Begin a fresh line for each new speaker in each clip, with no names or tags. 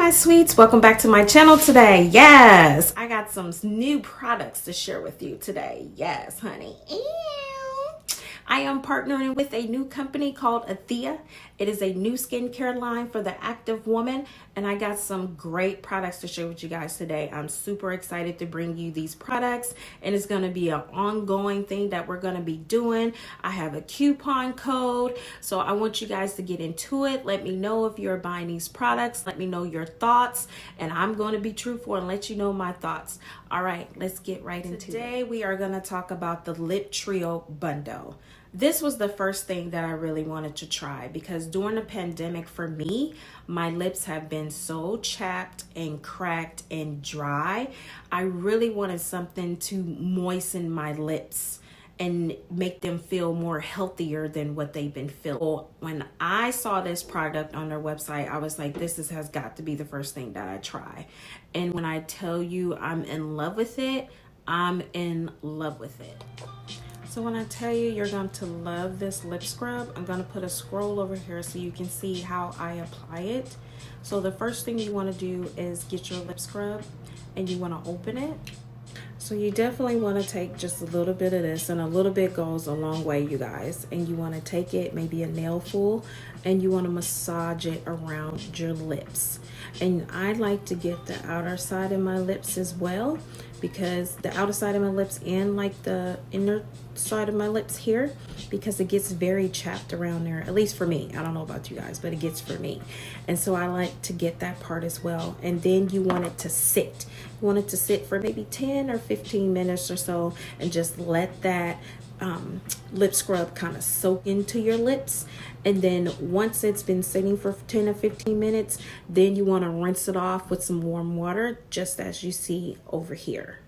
Hi sweets, welcome back to my channel today. Yes, I got some new products to share with you today. Yes, honey. Ew. I am partnering with a new company called Athia. It is a new skincare line for the active woman, and I got some great products to share with you guys today. I'm super excited to bring you these products, and it's going to be an ongoing thing that we're going to be doing. I have a coupon code, so I want you guys to get into it. Let me know if you're buying these products. Let me know your thoughts, and I'm going to be truthful and let you know my thoughts. All right, let's get right into it. Today we are going to talk about the Lip Trio Bundle. This was the first thing that I really wanted to try because during the pandemic for me, my lips have been so chapped and cracked and dry. I really wanted something to moisten my lips and make them feel more healthier than what they've been feeling. When I saw this product on their website, I was like, has got to be the first thing that I try. And when I tell you I'm in love with it, I'm in love with it. So when I tell you you're going to love this lip scrub, I'm going to put a scroll over here so you can see how I apply it. So the first thing you want to do is get your lip scrub and you want to open it. So you definitely want to take just a little bit of this, and a little bit goes a long way, you guys. And you want to take it, maybe a nail full, and you want to massage it around your lips. And I like to get the outer side of my lips as well, because the outer side of my lips and like the inner side of my lips here, because it gets very chapped around there, at least for me. I don't know about you guys, but it gets for me. And so I like to get that part as well. And then you want it to sit. You want it to sit for maybe 10 or 15 minutes or so, and just let that lip scrub kind of soak into your lips. And then once it's been sitting for 10 or 15 minutes, then you want to rinse it off with some warm water, just as you see over here.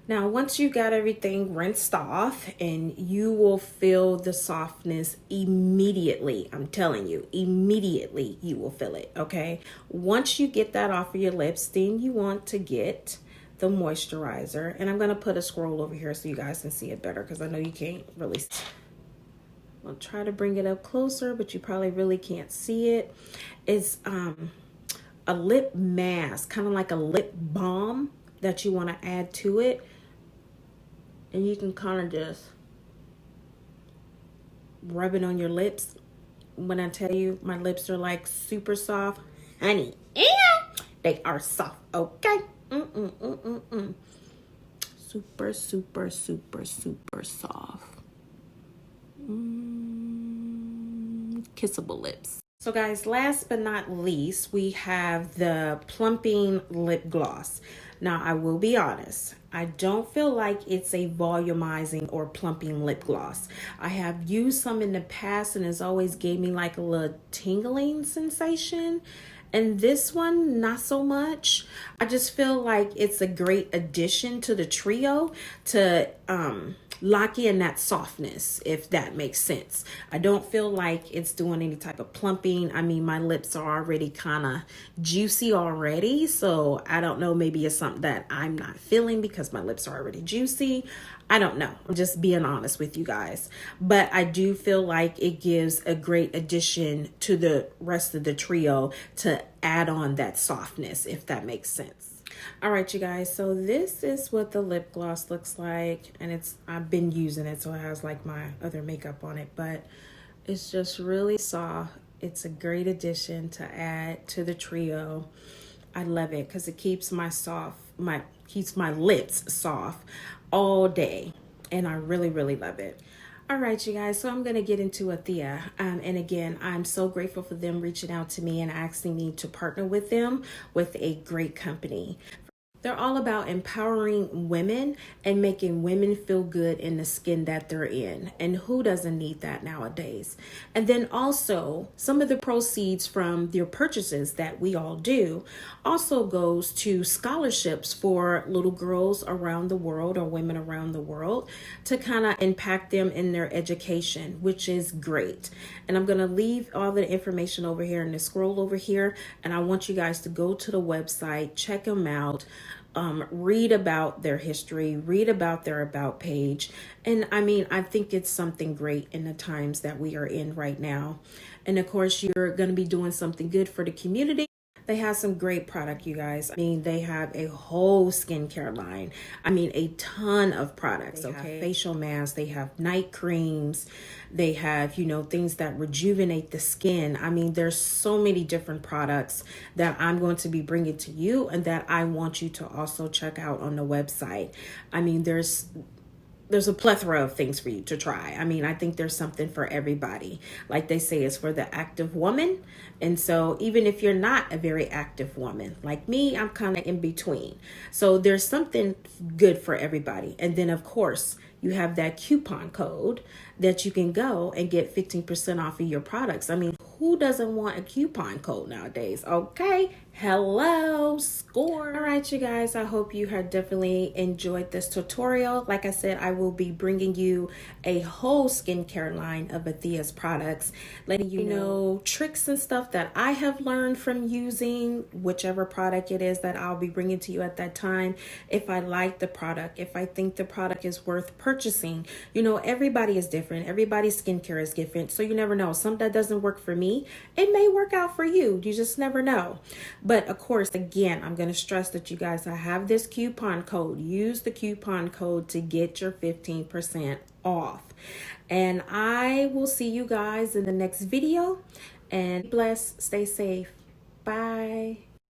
Now, once you got everything rinsed off, and you will feel the softness immediately. I'm telling you, immediately you will feel it, okay? Once you get that off of your lips, then you want to get the moisturizer. And I'm going to put a scroll over here so you guys can see it better, because I know you can't really see. I'll try to bring it up closer, but you probably really can't see it. It's a lip mask, kind of like a lip balm that you want to add to it. And you can kind of just rub it on your lips. When I tell you my lips are like super soft, honey, they are soft, okay? Super, super, super, super soft. Kissable lips. So guys, last but not least, we have the plumping lip gloss. Now, I will be honest, I don't feel like it's a volumizing or plumping lip gloss. I have used some in the past and it's always gave me like a little tingling sensation. And this one, not so much. I just feel like it's a great addition to the trio to lock in that softness, if that makes sense. I don't feel like it's doing any type of plumping. I mean, my lips are already kind of juicy already. So I don't know, maybe it's something that I'm not feeling because my lips are already juicy. I don't know. I'm just being honest with you guys. But I do feel like it gives a great addition to the rest of the trio to add on that softness, if that makes sense. All right, you guys, so this is what the lip gloss looks like, and I've been using it, so it has like my other makeup on it, but it's just really soft. It's a great addition to add to the trio. I love it because it keeps my lips soft all day, and I really, really love it. All right, you guys, so I'm going to get into Athia. And again, I'm so grateful for them reaching out to me and asking me to partner with them with a great company. They're all about empowering women and making women feel good in the skin that they're in. And who doesn't need that nowadays? And then also, some of the proceeds from their purchases that we all do also goes to scholarships for little girls around the world or women around the world to kind of impact them in their education, which is great. And I'm going to leave all the information over here in the scroll over here. And I want you guys to go to the website, check them out. Read about their history, read about their about page. And I mean, I think it's something great in the times that we are in right now. And of course, you're going to be doing something good for the community. They have some great product, you guys. I mean, they have a whole skincare line. I mean, a ton of products. They have facial masks, they have night creams, they have, you know, things that rejuvenate the skin. I mean, there's so many different products that I'm going to be bringing to you and that I want you to also check out on the website. I mean, there's a plethora of things for you to try. I mean, I think there's something for everybody. Like they say, it's for the active woman. And so even if you're not a very active woman like me, I'm kind of in between. So there's something good for everybody. And then of course, you have that coupon code that you can go and get 15% off of your products. I mean, who doesn't want a coupon code nowadays? Okay. Hello, score. All right, you guys, I hope you have definitely enjoyed this tutorial. Like I said, I will be bringing you a whole skincare line of Athia's products, letting you know tricks and stuff that I have learned from using whichever product it is that I'll be bringing to you at that time. If I like the product, if I think the product is worth purchasing. You know, everybody is different. Everybody's skincare is different. So you never know. Something that doesn't work for me, it may work out for you. You just never know. But of course, again, I'm going to stress that you guys, I have this coupon code. Use the coupon code to get your 15% off. And I will see you guys in the next video. And bless, stay safe. Bye.